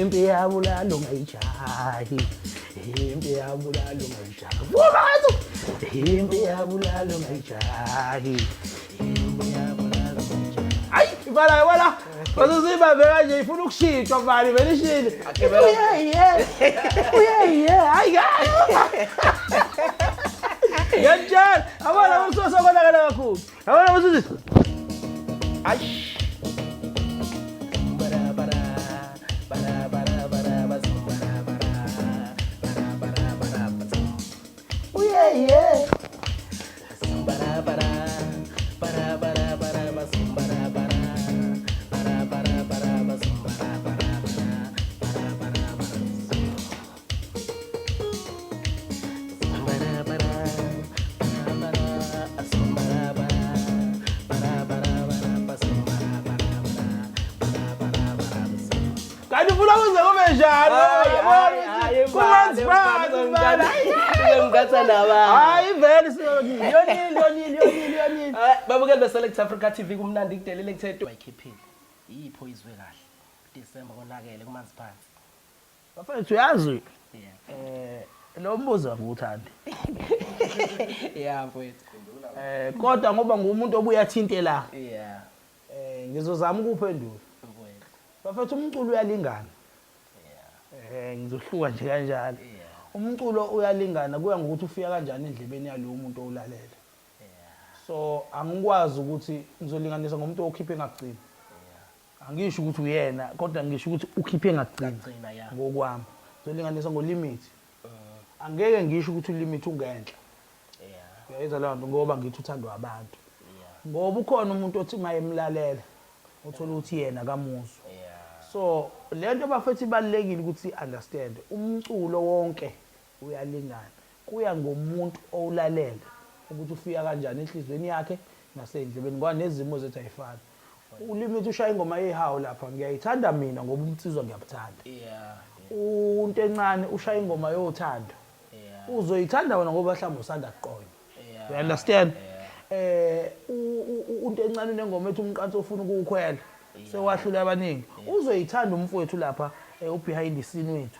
impi yabulala ungayijahi impi yabulala ungayijahi vuma ngathi impi yabulala ungayijahi impi yabulala ungayijahi hayi ibala wala bazoziba veka nje ifuna ukushitshwa mali vele ishile uye hayi yantshana abona umsoso konakala kakhulu abona umsoso ayi yeah. Kan je voelen we zo met babukele beselect Africa TV kumnandi kudelele kuthethe ayikhiphile iyiphi izwe kahle December konakele kumanzi phansi bafethu uyazi lo mbuzo nguthandi yeah mfethu kodwa ngoba ngumuntu obuya thintela yeah ngizozama ukuphendula bafethu umculo uyalingana ngizohluka nje kanjalo umculo uyalingana kuya ngokuthi ufika kanjani endlebeni yalo muntu owulalela so angikwazi ukuthi ngizolinganisa ngomuntu okhiphe engagcina angisho ukuthi uyena kodwa ngisho ukuthi ukhiphe engagcina ngokwami ngizolinganisa ngolimit angeke ngisho ukuthi ulimit ungenhla uyayizwa leyo nto ngoba ngithi uthandwa abantu ngoba ukhona umuntu othi mayemlalela uthola ukuthi yena kamuzwa so lento bafethi ibalekile ukuthi understand umculo wonke uyalingana kuya ngomuntu owulalela ukuthi ufika kanjani enhlizweni yakhe nasendlebeni ngoba nezimo zethu ayifani ulimit ushaya ingoma yehawu lapha ngiyayithanda mina ngoba umtsizwa ngiyabuthanda unto encane ushaya ingoma yothando uzoyithanda wena ngoba mhlawumbe usanda kuqonya you understand unto encane nengoma ethi umqanso ufuna ukukhwela sewahlula abaningi uzoyithanda umfowethu lapha ubehind the scene wethu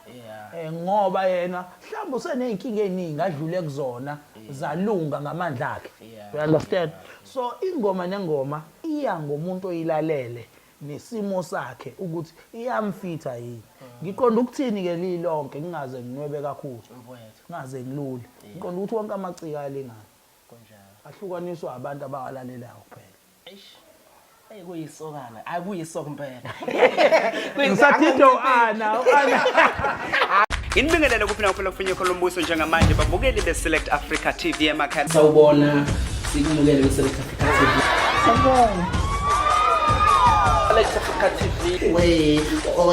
ngoba yena mhlawumbe useneyinkinga eziningi adlule kuzona zalunga ngamandla akhe you understand so ingoma nengoma iya ngomuntu oyilalele nesimo sakhe ukuthi iyamfitha yini ngiqonda ukuthini ke lilonke ngingaze nginwebe kakhulu ngaze ngilule ngiqonda ukuthi wonke amacika ayalingana kanjalo ahlukaniswa abantu abawalalelayo kuphela kuyisokana akuyisoko impela ngisathinto ana inibingelele kuphina kuphela kufunye khona umbuso njengamanje babukeli beselect Africa TV emakhaya sawubona sikumukele beselect Africa TV sawubona select Africa TV we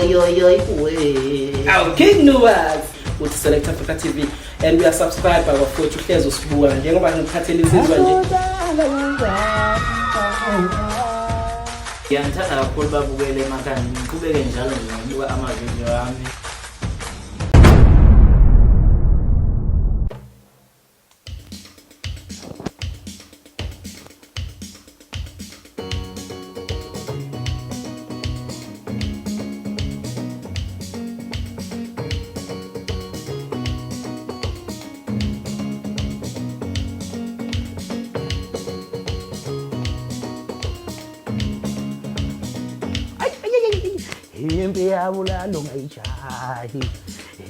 we our king Nuwas with select Africa TV and we are subscribed by bafowethu uhlezi usibuka njengoba ngiphathele izizwa nje ngiyangithanda kakhulu babukele emakhaya ngiqhubeke njalo ngibuka amavideo ami impi yabulala ungayijahi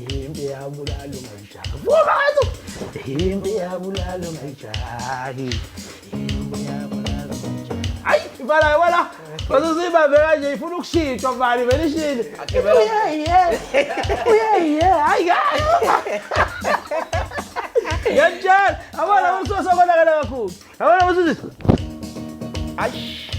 impi yabulala ungayijahi vuma ngathi impi yabulala ungayijahi impi yabulala ungayijahi hayi ibala wala bazoziba veka nje ifuna ukushitshwa mali vele ishile uye hayi yantshana abona umsoso konakala kakhulu abona umsoso ayi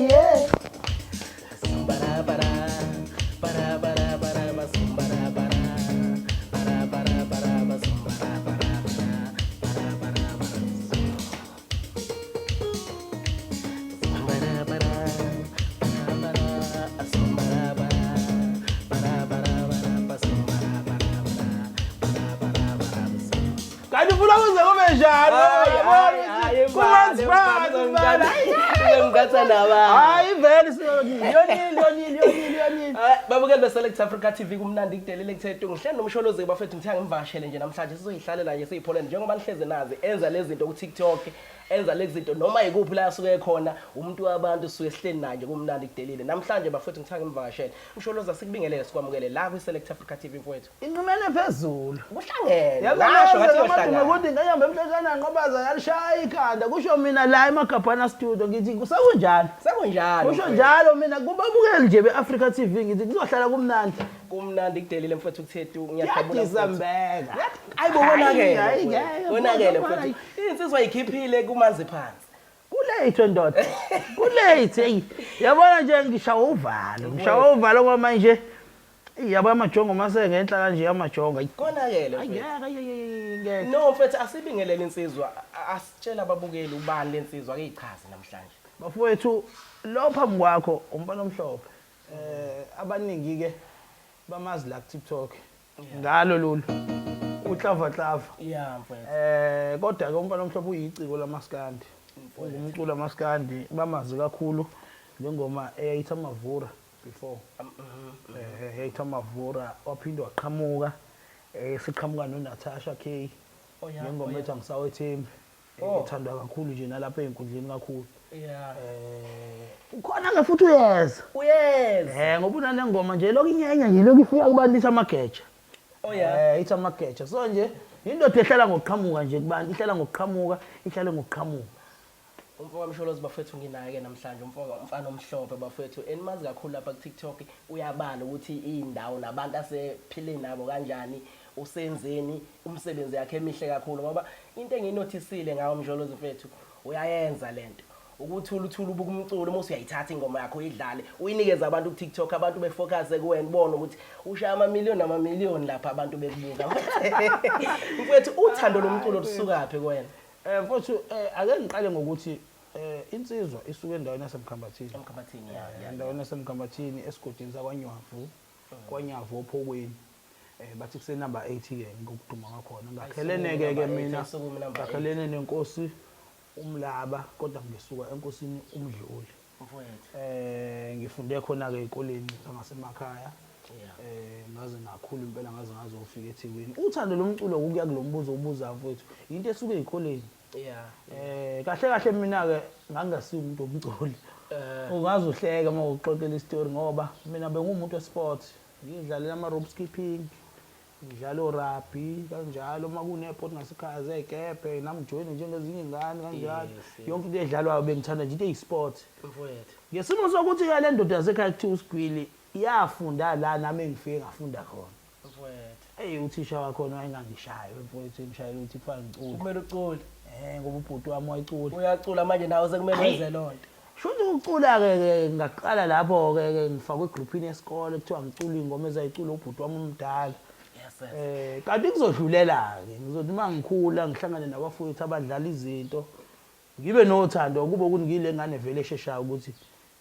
yeah. Kan je voelen we zo met abantu ngikatha naba hayi vele yonini babukeli beSelect Africa TV kumnandi kudelele kuthethe ngihleli nomsholozi bafethu ngithe ngimvashele nje namhlanje sizoyihlalela nje siyipholeni njengoba nihleze nazi enza lezi zinto ku TikTok enza lezi zinto noma ikuphi la asuke khona umuntu wabantu suke sihleli naye kumnandi kudelele namhlanje bafethu ngithe ngimvashele umsholozi asikubingelele sikwamukele la kwiSelect Africa TV mfowethu inqumene phezulu kuhlangene lasho ngathi yohlangana ukuthi ngayamba emhleshana ngobaza yalishaya ikhanda kusho mina la eMagabhana studio ngithi kusekunjani kusho njalo mina kubabukeli nje beAfrica TV ngithi kuzohlala kumnandi kudelile mfowethu kuthethu ngiyakhabula Isambeka bonakele mfowethu insizwa ikhiphile kumanzi phansi kulate ndoda kulate yabona nje ngishawa uvalo kwamanje yaba amajongo mase ngenhla kanje yamajongo konakele mfowethu no mfowethu asibingelele insizwa asitshela ababukeli ubani lensizwa akeyichaze namhlanje bafowethu lo phambi kwakho Mfanomhlophe abaningi ke bamazi la ku TikTok ngalo lolu uhlava mfowethu kodwa ke Mfanomhlophe uyiciko lamaskandi ungumculo lamaskandi bamazi kakhulu ngengoma eyayithi amavura before eyayithi amavura waphinde waqhamuka siqhamuka noNatasha K ngengoma ethi angisawethembi ethandwa kakhulu nje nalapha einkundleni kakhulu ukhona ke futhi uyeza ngoba unane ngoma nje lokunyenya nje lokufika kubantu amageja ithi amageja so nje indoda ehlala ngokuqhamuka nje kubantu ihlala ngokuqhamuka ihlale ngokuqhamuka umfowabo Msholozi bafethu nginaye ke namhlanje umfowabo Mfanomhlophe bafethu enimazi kakhulu lapha ku TikTok uyabala ukuthi indawo nabantu asephile nabo kanjani usenzeni umsebenzi yakhe emihle kakhulu ngoba into enginotisile ngawo Msholozi mfethu uyayenza lento ukuthula ubuka umculo mase uyayithatha ingoma yakho uyidlale uyinikeza abantu ku TikTok abantu befocus kuwena ubone ukuthi ushaya amamiliyoni lapha abantu bekubuka mfethu uthando lomculo lusukaphi kuwena mfethu ake ngiqale ngokuthi insizwa isuke endaweni yasemkhambathini endaweni yasemkhambathini esigodini kwaNyavu ophokweni bathi kuse number 80 ke ngokuduma ngakhona ngakhelene ke mina ngakhelene nenkosi umlaba kodwa ngisuka enkosini umdluli mfowethu ngifunde khona ke ezikoleni zangasemakhaya ngaze ngakhulu impela ngaze ngazofika eThekwini uthando lomculo ukuya kulombuzo ubuza mfowethu into esuke ezikoleni kahle mina ke ngangasiza umuntu omculi ungaze uhleke mawuxoxela istory ngoba mina bengumuntu wesport ngidlalela ama rope skipping ngidlala rugby kanjalo makuneport ngasekhaya zegebhe nami join njengezinye ingane kanjalo yonke into edlalwayo bengithanda nje into eyisport mfowethu ngesimo sokuthi ke le ndoda yasekhaya kuthiwa uSigwili yafunda la nami engifike ngafunda khona mfowethu uthisha wakhona wayengangishaya mfowethu ngishayela ukuthi kufanele ngicule kumele ucule ngoba ubhuti wami wayicula uyacula manje nawe sekumele wenze lonto shothi ukucula ke ngaqala lapho ke ngifakwe egroupini yesikole kuthiwa ngicula ingoma ezayicula ubhuti wami omdala kanti kuzodlulela ke ngizothi mangikhula ngihlangane nabafowethu abadlala izinto ngibe nothando kube ukuthi ngile ngane vele esheshayo ukuthi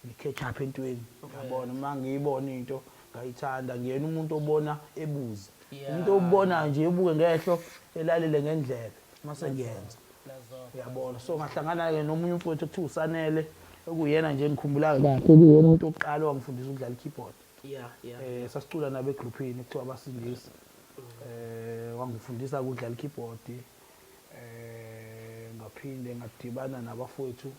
ngicatch up entweni yabona mangiyibona into ngayithanda ngiyena umuntu obona ebuza umuntu obona nje ebuke ngehlo elalele ngendlela mase ngiyenza yabona so ngahlangana ke nomunye umfowethu ekuthiwa usanele okuyena nje ngikhumbula kahle kuyena umuntu oqala wangifundisa ukudlala ikeyboard sasicula nabe groupini kuthiwa abasindisi wangifundisa ukudlala ikeyboard ngaphinde ngadibana nabafowethu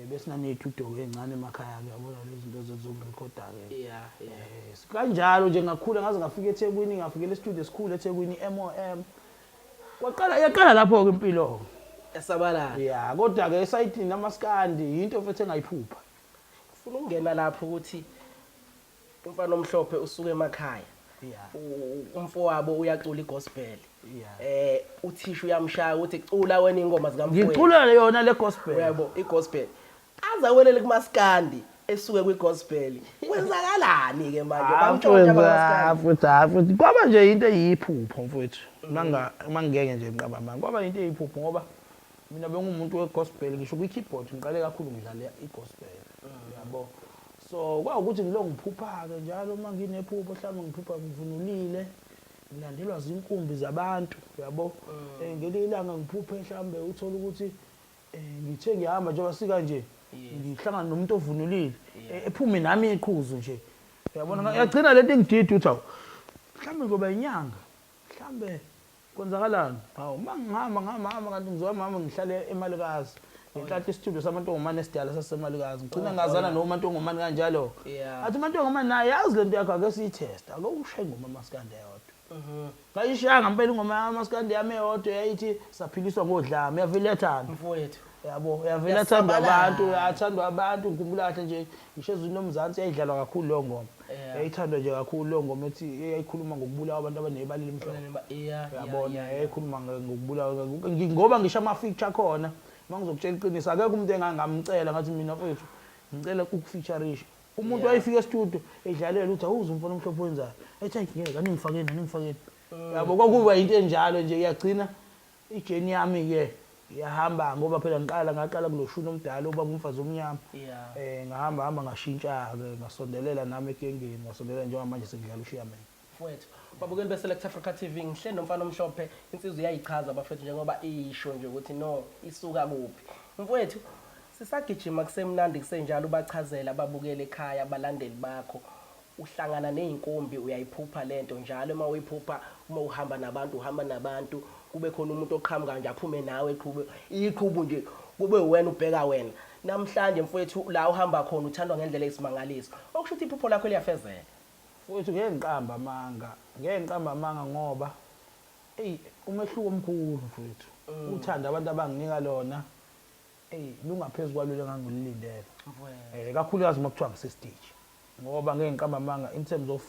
besinanethudo encane emakhaya ke yabona lezi zinto zokurekhoda ke kanjalo nje ngakhula ngaze ngafika eThekwini ngafika e-studio esikhulu eThekwini MOM yaqala lapho ke impilo yasabalala kodwa ke esayithini namaskandi into mfethu engayiphupha ufuna ukungena lapho ukuthi Mfanomhlophe usuke emakhaya umfowabo uyacula igospel uthisha uyamshaya ukuthi cula wena ingoma zikamfowethu ngicula yona le gospel yabo igospel azawelele kumaskandi esuke kwigospel kwenzakalani ke manje bamtshontsha bamaskandi kwaba nje into eyiphupho mfowethu mangeke nje ngiqabamba kwaba into eyiphupho ngoba mina bengumuntu wegospel ngisho kwi-keyboard ngiqale kakhulu ngidlala igospel yabo so kwawukuthi ngilo ngiphupha ke njalo manginephupho mhlawumbe ngiphupha ngivunulile ngilandelwa zinkumbi zabantu yabo ngelinye ilanga ngiphuphe mhlawumbe uthola ukuthi ngithe ngihamba njengoba sika nje ngihlangana nomuntu ovunulile ephume nami iqhuzu nje uyabona yagcina lento engididi uthi mhlambe ngoba inyanga mhlambe kwenzakalani hawu mangihamba kanti ngizohamba ngihlale emalikazi ngenhlanhla isitudio samantongomane esidala sasemalikazi ngicina ngazana nomantongomane kanjalo athi mantongomane naye yazi lento yakho ake siyitesta ake ushaye ingoma maskande yodwa ngayishaya ngempela ingoma yamaskande yami eyodwa yayithi saphiliswa ngodlame yavelethana mfowethu yabo yavelethana abantu uyathandwa abantu ngikhumbula kahle nje ngisho ezweni lomzansi yayidlalwa kakhulu lo ngoma yayithandwa nje kakhulu lo ngoma ethi yayikhuluma ngokubulawa abantu abanebali lemhlaba yabona yayikhuluma ngokubulawa ngoba ngisho ama-feature khona mangizokutshela iqiniso akekho umuntu engangamcela ngathi mina mfowethu ngicela ukufeatureisha umuntu wayefika e-studio edlalela uthi awuze Mfanomhlophe wenzani ethi ngeke aningifakeni yabo kwakuba into enjalo nje iyagcina ijeni yami-ke yahamba ngoba phela ngaqala kuloshuni omdala oba ngumfazi omnyama ngahamba ngashintsha-ke ngasondelela nami ekengeni ngasondelela njengamanje sengidlala ushiyameni mfowethu babukeli be-Select Africa TV ngihleli noMfanomhlophe insizwa iyayichaza bafethu njengoba isho nje ukuthi no isuka kuphi mfowethu sisagijima kusemnandi kusenjalo ubachazela ababukeli ekhaya abalandeli bakho uhlangana ney'nkumbi uyayiphupha lento njalo uma uyiphupha uma uhamba nabantu kube khona umuntu oqhamuka nje aphume nawe iqhubu nje kube wena ubheka wena namhlanje mfowethu la uhamba khona uthandwa ngendlela eyisimangaliso okusho ukuthi iphupho lakho liyafezeka mfowethu ngeke ngiqamba amanga ngoba umehluko omkhulu mfowethu uthanda abantu abanginika lona lungaphezulu kwalolu engangilindele kakhulukazi uma kuthiwa ngisestage ngoba ngeke ngiqamba amanga in terms of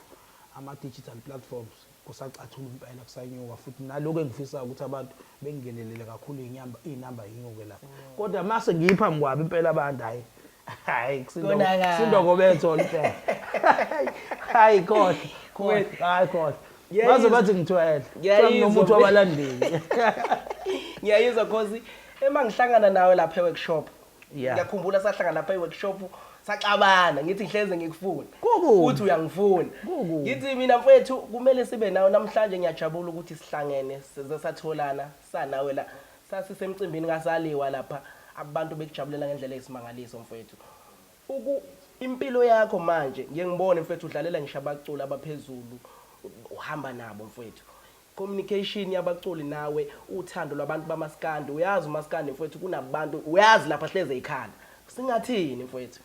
ama-digital platforms kusacathula impela kusanyuka futhi naloko engifisayo ukuthi abantu bengingenelele kakhulu iy'namba yinyuke lapho kodwa mase ngiyiphambi kwabo impela abantu hayi kusindoko bethole impela hayi khohlwa baze bathi ngithwele nginomuntu wabalandeli ngiyayizwa cause ema ngihlangana nawe lapha e-workshop ngiyakhumbula sahlangana lapha e-workshop saxabana ngithi ngihleze ngikufuna uthi uyangifuna ngithi mina mfowethu kumele sibe nawe namhlanje ngiyajabula ukuthi sihlangene size satholana sanawe la sasisemcimbini ngasaliwa lapha abantu bekujabulela ngendlela eyisimangaliso mfowethu impilo yakho manje ngiyengibone mfowethu udlalela ngisho abaculi abaphezulu uhamba nabo mfowethu communication yabaculi nawe uthando lwabantu bamaskandi uyazi umaskandi mfowethu kunabantu uyazi lapha hleze ikhala singathini mfowethu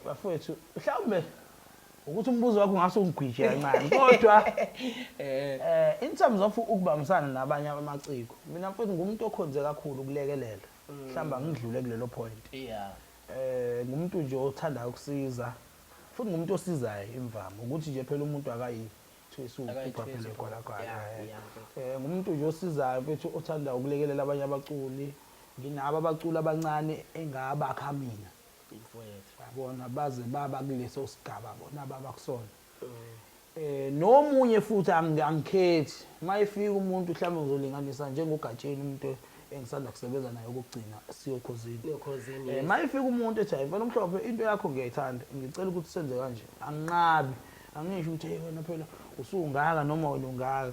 bafowethu mhlawumbe ukuthi umbuzo wakho ngase ungigwije kancane kodwa in terms of ukubambisana nabanye amaciko mina mfowethu ngumuntu okhonze kakhulu ukulekelela mhlawumbe ngidlule kulelo point ngumuntu nje othandayo ukusiza futhi ngumuntu osizayo imvama ukuthi nje phela umuntu akayi phela khona ngumuntu nje osizayo mfethu othanda ukulekelela abanye abaculi nginabo abaculi abancane engabakha mina mfowethu yabona baze baba kuleso sigaba bona babakusona nomunye futhi angikhethi mayifika umuntu mhlawumbe uzolinganisa njengogatsheni umuntu engisanda kusebenza naye ukugcina siyokhozini mayifika umuntu ethi hayi Mfanomhlophe into yakho ngiyayithanda ngicela ukuthi senze kanje anginqabi angisho ukuthi wena phela usungaka noma wena ungaka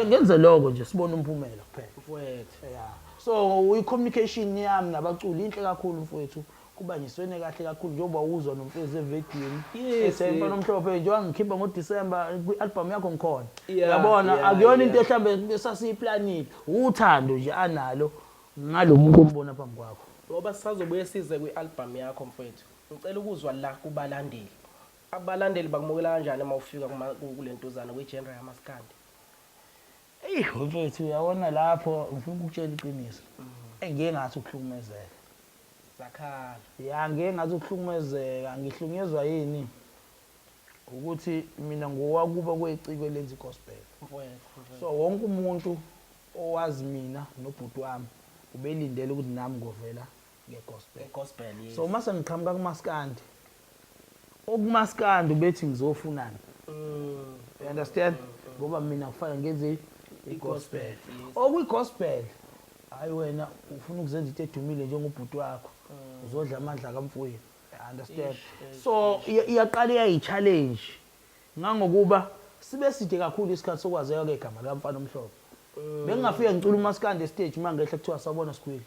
ngenze lokho nje sibone umphumela kuphela mfowethu so i-communication yami nabaculi inhle kakhulu mfowethu kuba ngiswene kahle kakhulu njengoba uzwa nomfezi evidini ethi Mfanomhlophe njengoba ngikhipha ngoDisemba kwi-album yakho ngikhona yabona akuyona into ehlambe sasiyiplanile uthando nje analo ngalo muntu ombona phambi kwakho ngoba sisazobuye size kwi-album yakho mfowethu ngicela ukuzwa la kubalandeli abalandeli bakumukela kanjani uma ufika kulentuzana kwi-genre yamaskandi mfowethu uyabona lapho ngifuna ukutshela iqiniso engeke ngathi ukuhlukumezeka sakhala ngeke ngathi ukuhlukumezeka ngihlukunyezwa yini ukuthi mina ngowakuba kweciko lenza igospel so wonke umuntu owazi mina nobhuti wami ubelindele ukuthi nami ngovela ngegospel so mase ngiqhamuka kumaskandi okumaskandi ubethi ngizofunani you understand ngoba mina kufanele ngenze igospel okwigospel hayi wena ufuna ukuzenza into edumile njengobhuti wakho uzodla amandla kamfowethu understand so iyaqala yayi-challenge ngangokuba sibe side kakhulu isikhathi sokwazeka kwegama likaMfanomhlophe bengingafika ngicula umaskandi stage uma ngehla kuthiwa sabona sikhwili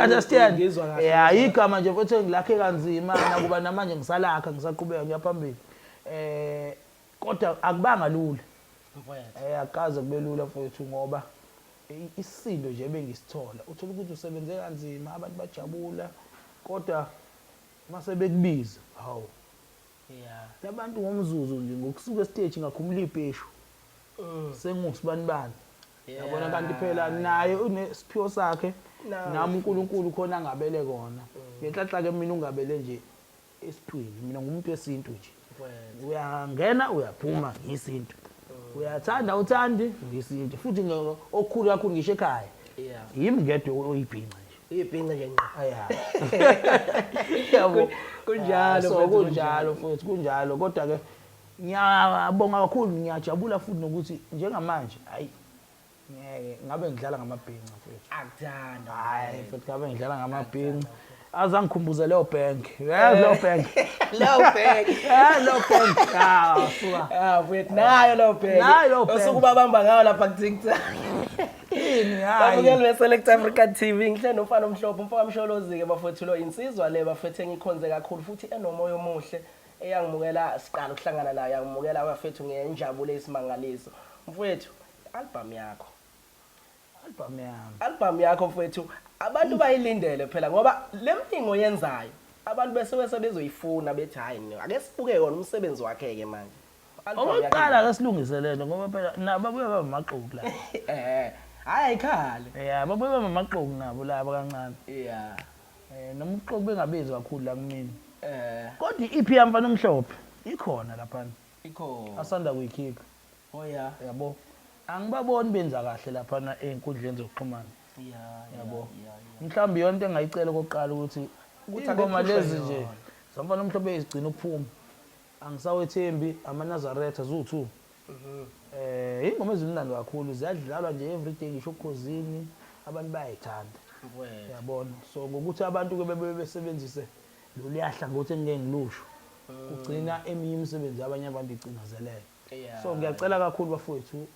Understand? Ngizwa kahle. Yeah, igama nje futhi ngilakhe kanzima nakuba namanje ngisalakha ngisaqhubeka ngiyaphambili. Kodwa akubanga lula. Mfowethu. Akaze kube lula mfowethu ngoba isisindo nje bengisithola. Uthola ukuthi usebenze kanzima, abantu bajabula kodwa mase bekubiza. Hawu. Yeah. Labantu ngomzuzu nje ngokusuka estage ngakhumula ibheshu. Sengusibani. Yabona kanti phela naye unesiphiwo sakhe. Nami uNkulunkulu khona ngabele kona. Ngenhlanhla ke mina ungabele nje esiphini. Mina ngumuntu wesintu nje. Uyangena uyaphuma ngesintu. Uyathanda uthandi ngesintu. Futhi okukhulu kakhulu ngisho ekhaya. Yeah. Yimi ngedwa oyibhinqa nje. Ibhinqa nje nqa. Aya. Yabo. Kunjalo so kunjalo futhi kunjalo kodwa ke ngiyabonga kakhulu ngiyajabula futhi nokuthi njengamanje hayi ngabe ngidlala ngamabhinqa futhi akuthanda hayi futhi ngabe ngidlala ngamabhinqa azangikhumbuza leyo bank leyo bank leyo bank suka futhi nayo leyo bank osukuba bamba ngayo lapha kuTikTok ini hayi babukeli beSelect Africa TV ngihle noMfanomhlophe Mfanomhlophe bafethu lo insizwa le bafethe ngikhonze kakhulu futhi enomoya omuhle eyangimukela siqala ukuhlangana nayo yangimukela abafethu ngenjabulo esimangaliso mfowethu album yakho mfowethu abantu bayilindele phela ngoba lemningo yenzayo abantu bese bezoyifuna bethi hayi ake sibuke yona umsebenzi wakhe ke manje oqala ke silungiselele ngoba phela nabo babuye bamaqoqu la hayi ekhale babuye bamaqoqu nabo laba kancane noma uqoqu bengabizi kakhulu la kumina kodwa iphi yaMfanomhlophe ikhona lapha asanda kuyikhipha yabo angibaboni benza kahle lapha einkundleni zokuxhumana yabo mhlawumbe yonke engayicela kokuqala ukuthi ingoma lezi nje zaMfanomhlophe ezigcina ukuphuma angisawethembi amaNazaretha zu2 ingoma ezimnandi kakhulu ziyadlalwa nje everyday ngisho ukhosini abantu bayayithanda yabona so ngokuthi abantu ke bebesebenzise lo liyahla ngokuthi engeke ngilusho ugcina eminye imisebenzi abanye abantu igcinazeleke so ngiyacela kakhulu bafowethu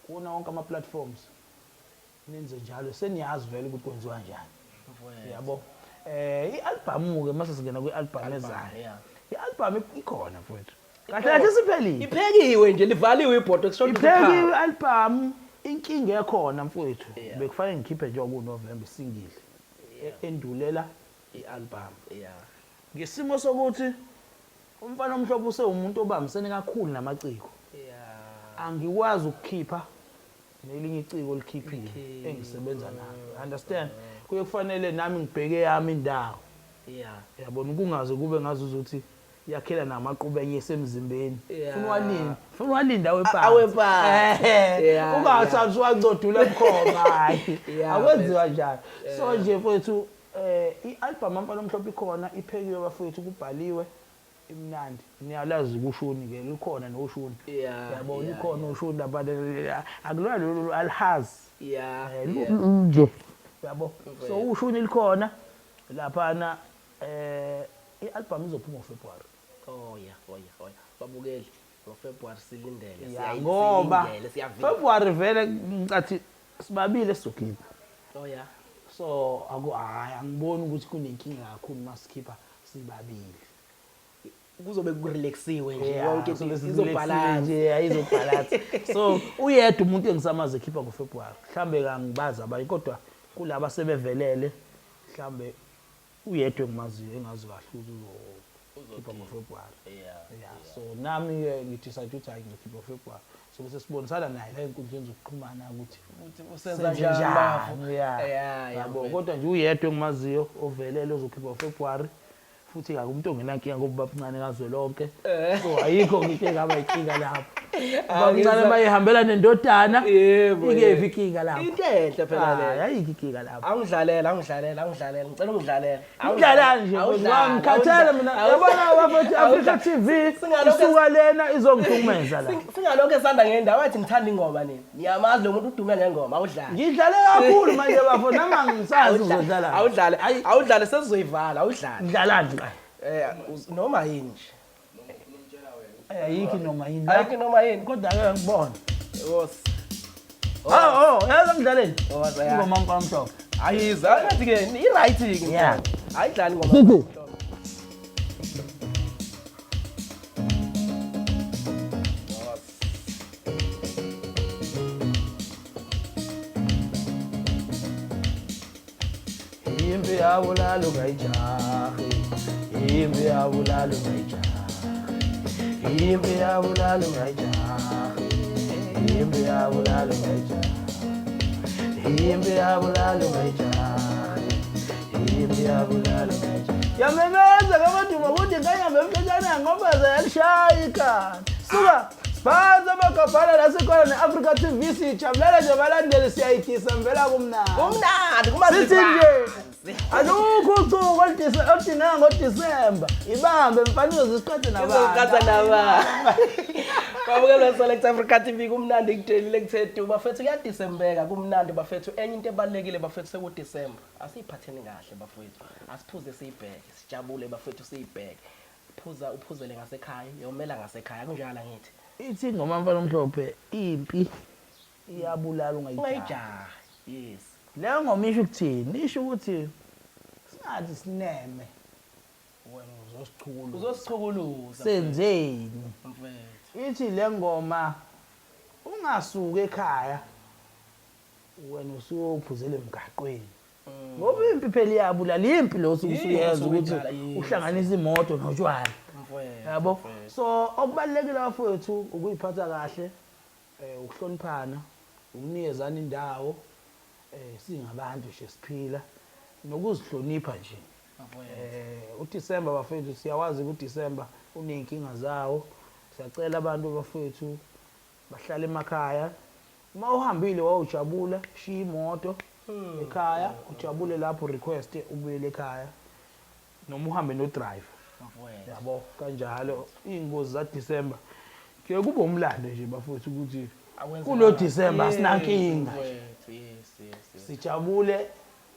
kuna wonke ama platforms nenze njalo seniyazi vele ukuthi kwenziwa njani yabo ialbum ke mase singena kwialbum ezayo ialbum ikhona mfowethu kahle siphelile iphekiwe nje livaliwe ibhodo kusho ukuthi iphekiwe ialbum inkinga ekhona mfowethu bekufanele ngikhiphe nje kuNovember single endulela ialbum ngesimo sokuthi uMfanomhlophe usewumuntu obambisene kakhulu namaciko angikwazi ukukhipha nelinye iciko olikhiphile engisebenza nalo understand kuyokufanele nami ngibheke yami indawo yabona kungaze kube ngazuza ukuthi yakhela namaqubenya esemzimbeni funa walinda awephansi ungasathi wacodula ebukhoma hayi akwenziwa njalo so nje mfowethu ialbum yaMfanomhlophe ikhona iphekiwe bafowethu kubhaliwe imnandi niyalazi ukushuni ke likhona noshuni yabona ikhona ushuni lapha akulwa lo alhaz nje yabo so ushuni likhona lapha ialbum izophuma ngoFebruary babukeli ngoFebruary silindele ngoba February vele ngicathi sibabile sizokhipha so angiboni ukuthi kunenkinga kakhulu masikhipha sibabili kuzobe kurelaxiwe nje yonke izobhalana nje izobhalana so uyedwa umuntu engisamaze ekhipha ngoFebruary mhlambe kangibaza abanye kodwa kulabo sebevelele mhlambe uyedwa engimaziyo engazi kahle uzokhipha ngoFebruary so nami ngidecide ukuthi hayi ngikhipha ngoFebruary so bese sibonisana naye la enkundleni zokuxhumana ukuthi usenza njani yabo kodwa nje uyedwa engimaziyo ovelele ozokhipha ngoFebruary futhi akumuntu ongenankinga ngoba bancane kazwelonke so ayikho into engaba inkinga lapho bancane bayihambela nendodana ike inkinga lapho into enhle phela le ayikho inkinga lapho angidlalela ngicela ungidlalela ngidlala nje ngikhathele mina yabona bafethu Africa TV isuka lena izongihlukumeza la singalonke esanda ngendawo athi ngithanda ingoma nini niyamazi lo muntu udume ngengoma awudlala ngidlale kakhulu manje bafo nama ngisazi uzodlala awudlale sesizoyivala awudlala ngidlala noma yini nje ayikho noma yini ayikho noma yini kodwa ake ngibone yos yazi ngidlaleni ingoma yaMfanomhlophe Ayiza ngathi ke i-right ke. Yeah. Ayidlali ngoma. Impi yabulala ungayijahi, impi yabulala ungayijahi, impi yabulala ungayijahi, impi yabulala ungayijahi, impi yabulala ungayijahi, impi yabulala ungayijahi. Yamemeza kamaduma ukuthi ngayambe emfetshana ngoba zayalishaya ikhanda. Suka Banza bakabhala lasekhona ne-Africa TV sijabulela nje balandeli siyayidisa mvela kumnandi. Kumnandi kumazi. Sithi nje alukho usuku oludingeka ngoDisemba. Ibambe mfaniso isiqhathe nabantu. Izoqhatha nabantu. Babukelwa Select Africa TV kumnandi kudelile kuthethu bafethu kuyadisembeka kumnandi bafethu enye into ebalekile bafethu sekuDisemba. Asiphatheni kahle bafethu. Asiphuze siyibheke, sijabule bafethu siyibheke. Uphuzele ngasekhaya, yomela ngasekhaya kunjalo ngithi. Ithi ingoma Mfanomhlophe impi iyabulala ungayijaha. Yes. Leyo ngoma isho ukuthini? Isho ukuthi singathi sineme. Wena uzosichukuluza. Senzeni? Mfethu. Ithi le ngoma ungasuka ekhaya wena usuyophuzela emgaqweni. Ngoba impi phela iyabulala impi lo usuyenza ukuthi uhlanganisa imoto notshwala. Yabo. So okubalekile bafowethu ukuyiphatha kahle, ukuhloniphana, ukunikezana indawo, singabantu nje siphila, nokuzihlonipha nje. uDisemba bafethu siyawazi ukuthi uDisemba uneyinkinga zawo. Siyacela abantu bafethu bahlale emakhaya. Uma uhambile wawujabula, shiya imoto ekhaya, ujabule lapho request ubuyele ekhaya. Noma uhambe no drive. Yabo kanjalo ingozi za December ke kuba umlando nje bafuthu ukuthi kulo December sinankinga. Sijabule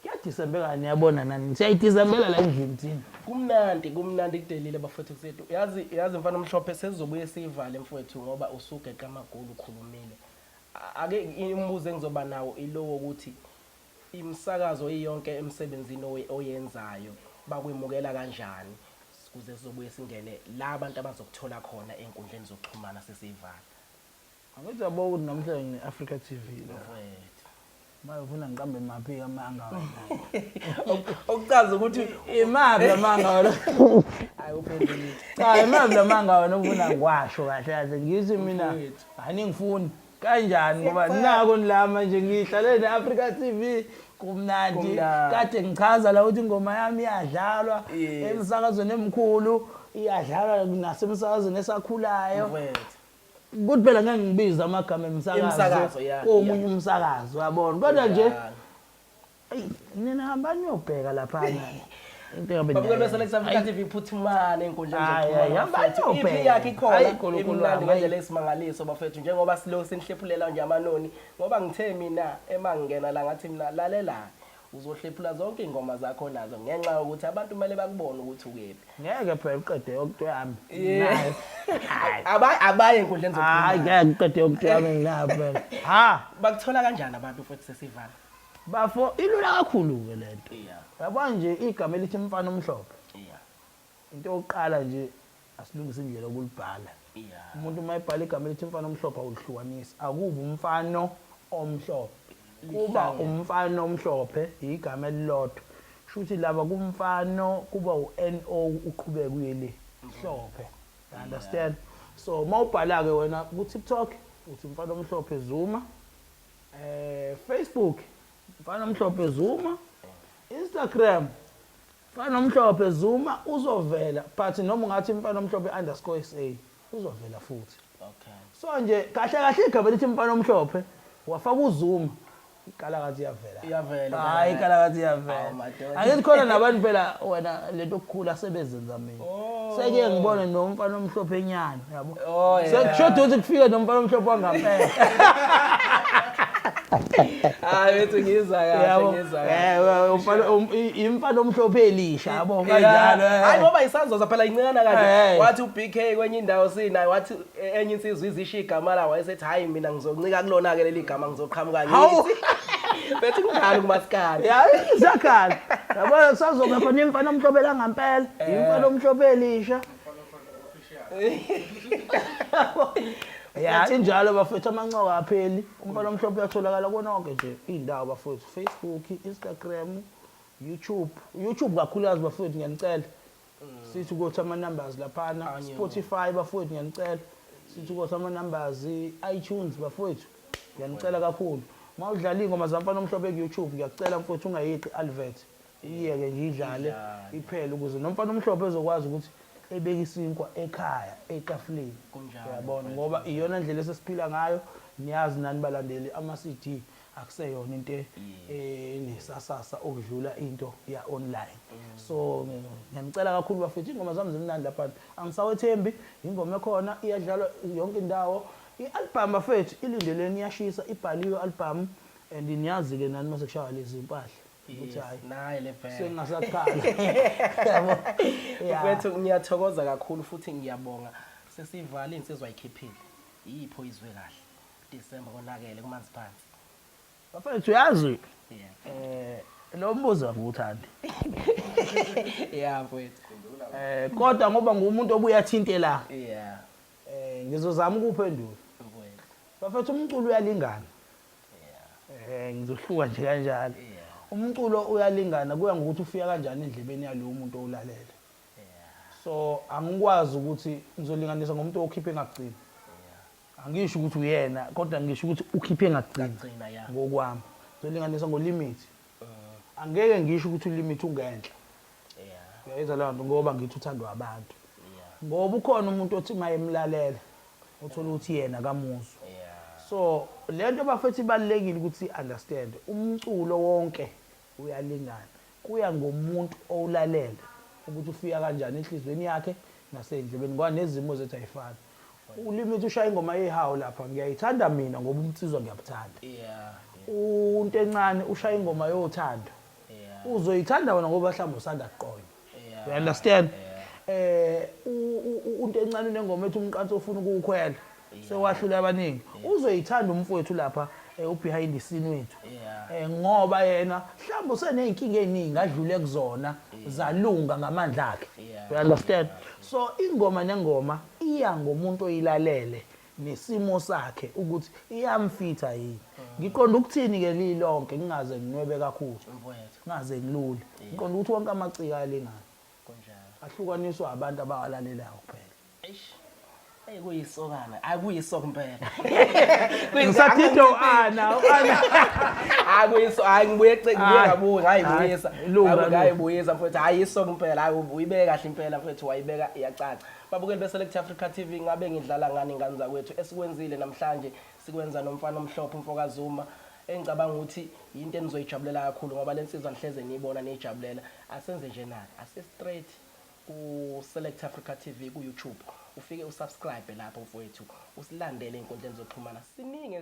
ke December kani yabona nani siyayidecembela la endlini thina. Kumnandi kudelile bafethu kusethu. Yazi Mfanomhlophe sesizobuye sivale mfowethu ngoba usugeqa amagulu ukhulumile. Ake imibuzo engizoba nawo ilowo ukuthi imsakazo iyonke emsebenzini oyenzayo bakwemukela kanjani kuze sizobuye singene la abantu abazokuthola khona enkundleni zokuxhumana sesivala. Angithi yabo ukuthi namhlanje ne-Africa TV la mfowethu. Mayofuna ngiqambe maphi amanga wena. Okuchaza ukuthi imaphi amanga wena. Hayi uphendulile. Cha imaphi amanga wena ufuna ngiwasho kahle kahle ngithi mina ani ngifuni kanjani ngoba nako nilama nje ngihlale ne-Africa TV kumnandi kade ngichaza la ukuthi ingoma yami iyadlalwa emsakazweni emkhulu iyadlalwa nasemsakazweni esakhulayo ukuthi phela ngeke ngibiza amagama emsakazo komunye umsakazo yabona kodwa nje nina hamba niyobheka lapha into yabe babukelwe Select Africa TV iphuthumane enkundleni zokuxhumana iyiphi yakhe ikhona imnandi ngendlela esimangaliso bafethu njengoba silo senihlephulela nje amanoni ngoba ngithe mina emangena la ngathi mina lalela uzohlephula zonke ingoma zakho nazo ngenxa yokuthi abantu kumele bakubone ukuthi ukephi ngeke phela uqede okutwe yami abaye enkundleni zokuxhumana hayi ngeke uqede okutwe yami ngilapha bakuthola kanjani abantu futhi sesivala bafo ilula kakhulu ke lento yabona nje igama elithi Mfanomhlophe into yokuqala nje asilungise indlela yokulibhala umuntu mayibhala igama elithi Mfanomhlophe awulihlukanisi akuba umfano omhlophe kuba umfano omhlophe igama elilodwa shuthi laba kumfano kuba uNO uqhubeka uyele mhlophe you understand so mawubhala ke wena ku TikTok uthi Mfanomhlophe Zuma Facebook Mfanomhlophe Zuma Instagram Mfanomhlophe Zuma uzovela but noma ungathi Mfanomhlophe_SA uzovela futhi so nje kahle igama lithi Mfanomhlophe wafaka uZuma ikalakathi iyavela hayi ikalakathi iyavela angithi khona nabantu phela wena lento okukhula sebezenza mina seke ngibone noMfanomhlophe enyana yabo sekushoda ukuthi kufike noMfanomhlophe wangaphela hayi bethi ngizwa kahle Imfanomhlophe elisha yabo kanjalo hayi ngoba isanzoza phela incane kanje wathi uBK kwenye indawo sinayo wathi enye insizwe izisha igama la wayesethi hayi mina ngizoncika kulona ke leli gama ngizoqhamuka ngithi bethi kunjalo kumaskandi ya izakhala yabona sazoba khona imfanomhlophe la ngempela imfanomhlophe elisha ya injalo bafethu amancoka apheli umfanomhlophe uyatholakala kona konke nje indawo bafethu Facebook Instagram YouTube kakhulukazi bafethu ngiyanicela sithi ukuthi ama numbers laphana Spotify bafethu ngiyanicela sithi ukuthi ama numbers iTunes bafethu ngiyanicela kakhulu mawudlala ingoma zamfanomhlophe ku YouTube ngiyacela mfowethu ungayiqi advert iyeke nje idlale iphele ukuze nomfanomhlophe ezokwazi ukuthi ebeka isinkwa ekhaya etafuleni uyabona ngoba iyona ndlela esesiphila ngayo niyazi nani balandeli ama CD akuseyona into enesasasa okudlula into ya online so ngiyanicela kakhulu bafethu ingoma zami zimnandi lapha angisawethembi ingoma ekhona iyadlalwa yonke indawo i-album bafethu ilindeleni iyashisa ibhaliwe album and niyazi ke nani mase kushaya lezi impahla ukuthi hayi naye le band sengasakhala yabo bafethu ngiyathokoza kakhulu futhi ngiyabonga sesivala insizwa ayikhiphile yipho izwe kahle December konakele kumanzi phansi bafethu yazi lo mbuzo akuthandi mfethu kodwa ngoba ngumuntu obuya thintela ngizozama ukuphendula mfethu bafethu umculo uyalingana ngizohluka nje kanjalo umculo uyalingana kuya ngokuthi ufika kanjani endlebeni yalowo muntu owulalela so angikwazi ukuthi ngizolinganisa ngomuntu okhiphe engagcini angisho ukuthi uyena kodwa ngisho ukuthi ukhiphe engagcini ngokwami ngizolinganisa ngolimit angeke ngisho ukuthi ulimit ungenhla uyayizwa leyo nto ngoba ngithi uthandwa abantu ngoba ukhona umuntu othi mayemlalela uthola ukuthi yena kamuzwa so lento bafethi ibalekile ukuthi understand umculo wonke uyalingana kuya ngomuntu owulalela ukuthi ufika kanjani enhlizweni yakhe nasendlebeni ngoba nezimo zethu ayifani ulimit ushaya ingoma yehawu lapha ngiyayithanda mina ngoba umtsizwa ngiyabuthanda unto encane ushaya ingoma yothando uzoyithanda wena ngoba mhlawumbe usanda kuqonya you understand unto encane nengoma ethi umqansi ofuna ukukhwela sewahlula abaningi uzoyithanda umfowethu lapha ubehind the scene wethu ngoba yena mhlawumbe useneyinkinga eziningi adlule kuzona zalunga ngamandla akhe you understand so ingoma nengoma iya ngomuntu oyilalele nesimo sakhe ukuthi iyamfitha yini ngiqonda ukuthini ke lilonke ngingaze nginwebe kakhulu mfowethu ngaze ngilule ngiqonda ukuthi wonke amaciko ayalingana konjalo ahlukaniswa abantu abawalalelayo kuphela kuyisokana akuyisoko impela ngisathitho ana ngibuye ngabuza ngayibuyisa mfowethu ayisoko impela hayi uyibeka kahle impela mfowethu wayibeka iyacaca babukeli beSelect Africa TV ngabe ngidlala ngani ingane zakwethu esikwenzile namhlanje sikwenza nomfanomhlophe umfokazuma engicabanga ukuthi into enizoyijabulela kakhulu ngoba lensizwa nihleze niyibona niyijabulela asenze nje nani ase straight ku Select Africa TV ku YouTube ufike usubscribe lapho mfowethu usilandele inkundleni zokuxhumana siningi